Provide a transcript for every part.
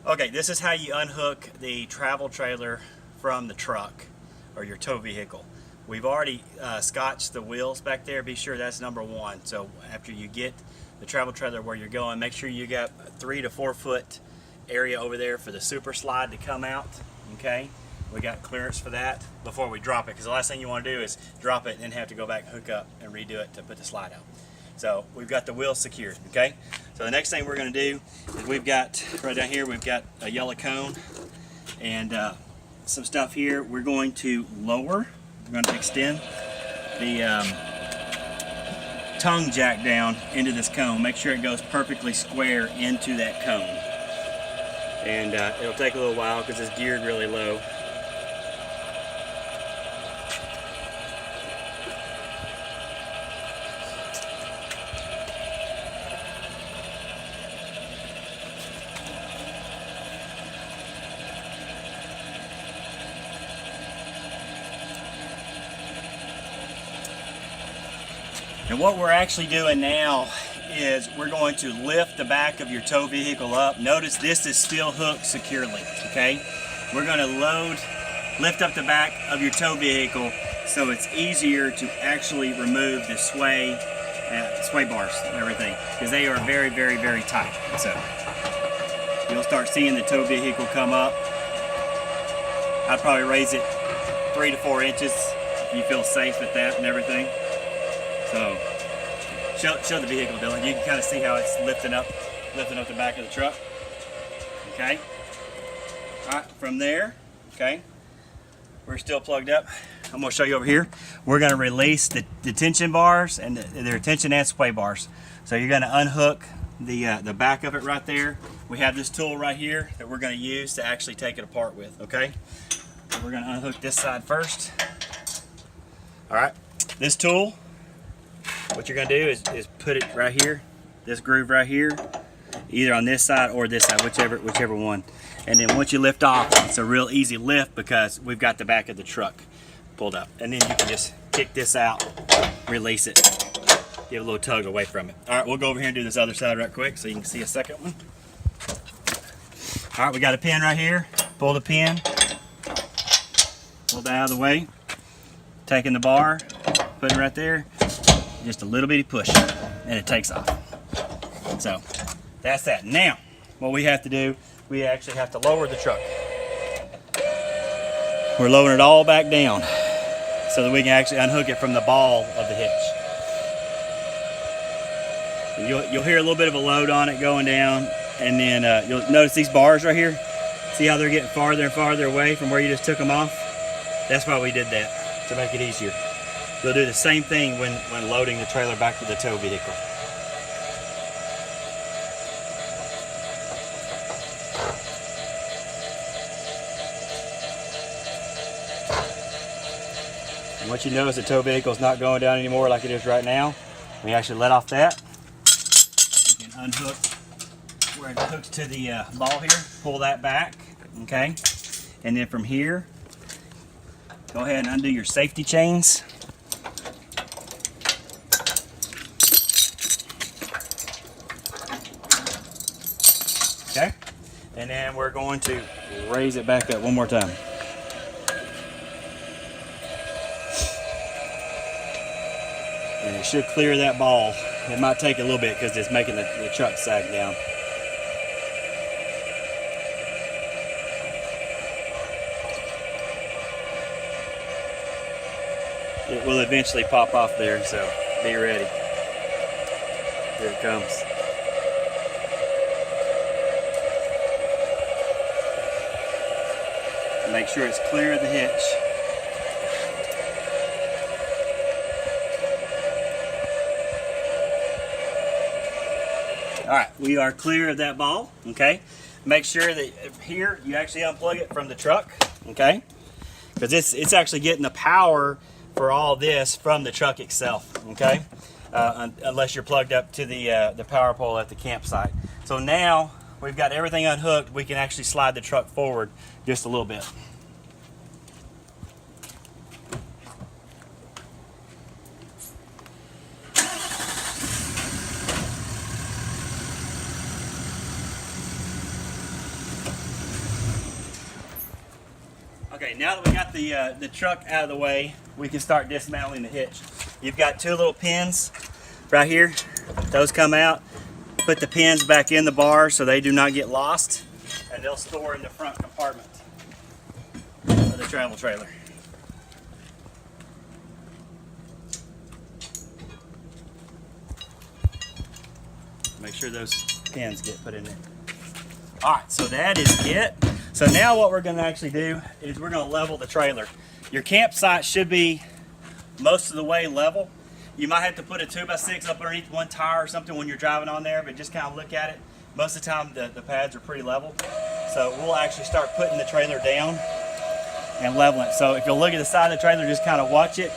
Okay, this is how you unhook the travel trailer from the truck or your tow vehicle. We've already scotched the wheels back there. Be sure that's number one. So after you get the travel trailer where you're going, make sure you got a 3 to 4 foot area over there for the super slide to come out. Okay, we got clearance for that before we drop it, because the last thing you want to do is drop it and then have to go back, hook up, and redo it to put the slide out. So we've got the wheels secured. Okay, so the next thing we're going to do is we've got right down here, we've got a yellow cone and some stuff here. We're going to lower, we're going to extend the tongue jack down into this cone. Make sure it goes perfectly square into that cone. And it'll take a little while because it's geared really low. And what we're actually doing now is we're going to lift the back of your tow vehicle up. Notice this is still hooked securely, okay? We're going to lift up the back of your tow vehicle so it's easier to actually remove the sway bars and everything, because they are very, very, very tight. So you'll start seeing the tow vehicle come up. I'd probably raise it 3 to 4 inches if you feel safe at that and everything. So show the vehicle, Dylan. You can kind of see how it's lifting up the back of the truck. Okay. All right, from there, okay, we're still plugged up. I'm going to show you over here. We're going to release the tension bars and their tension and sway bars. So you're going to unhook the back of it right there. We have this tool right here that we're going to use to actually take it apart with. Okay. So we're going to unhook this side first. All right. This tool, what you're going to do is put it right here, this groove right here, either on this side or this side, whichever one. And then once you lift off, it's a real easy lift because we've got the back of the truck pulled up. And then you can just kick this out, release it, give a little tug away from it. All right, we'll go over here and do this other side right quick so you can see a second one. All right, we got a pin right here. Pull the pin, pull that out of the way, taking the bar, put it right there. Just a little bitty push and it takes off. So that's that. Now what we have to do, we actually have to lower the truck. We're lowering it all back down so that we can actually unhook it from the ball of the hitch. You'll hear a little bit of a load on it going down, and then you'll notice these bars right here. See how they're getting farther and farther away from where you just took them off? That's why we did that, to make it easier. You'll do the same thing when loading the trailer back to the tow vehicle. And what you notice, the tow vehicle is not going down anymore like it is right now. We actually let off that. You can unhook where it hooks to the ball here, pull that back, okay? And then from here, go ahead and undo your safety chains. Okay, and then we're going to raise it back up one more time. And it should clear that ball. It might take a little bit because it's making the truck sag down. It will eventually pop off there, so be ready. Here it comes. Make sure it's clear of the hitch. All right, we are clear of that ball, okay? Make sure that here you actually unplug it from the truck, okay? Because it's actually getting the power for all this from the truck itself, okay? Unless you're plugged up to the power pole at the campsite. So now we've got everything unhooked, we can actually slide the truck forward just a little bit. Okay, now that we got the truck out of the way, we can start dismantling the hitch. You've got two little pins right here. Those come out. Put the pins back in the bar so they do not get lost, and they'll store in the front compartment of the travel trailer. Make sure those pins get put in there. All right, so that is it. So now what we're gonna actually do is we're gonna level the trailer. Your campsite should be most of the way level. You might have to put a 2x6 up underneath one tire or something when you're driving on there, but just kind of look at it. Most of the time the pads are pretty level. So we'll actually start putting the trailer down and leveling it. So if you'll look at the side of the trailer, just kind of watch it,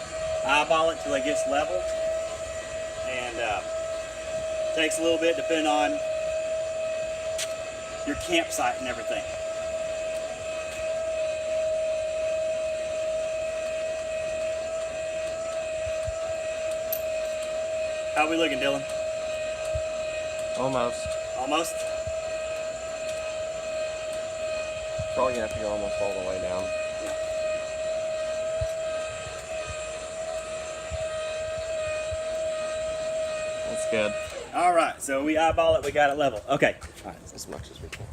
eyeball it till it gets level. And takes a little bit depending on your campsite and everything. How are we looking, Dylan? Almost. Almost? Probably gonna have to go almost all the way down. Yeah. That's good. All right, so we eyeball it, we got it level. Okay. All right, as much as we can.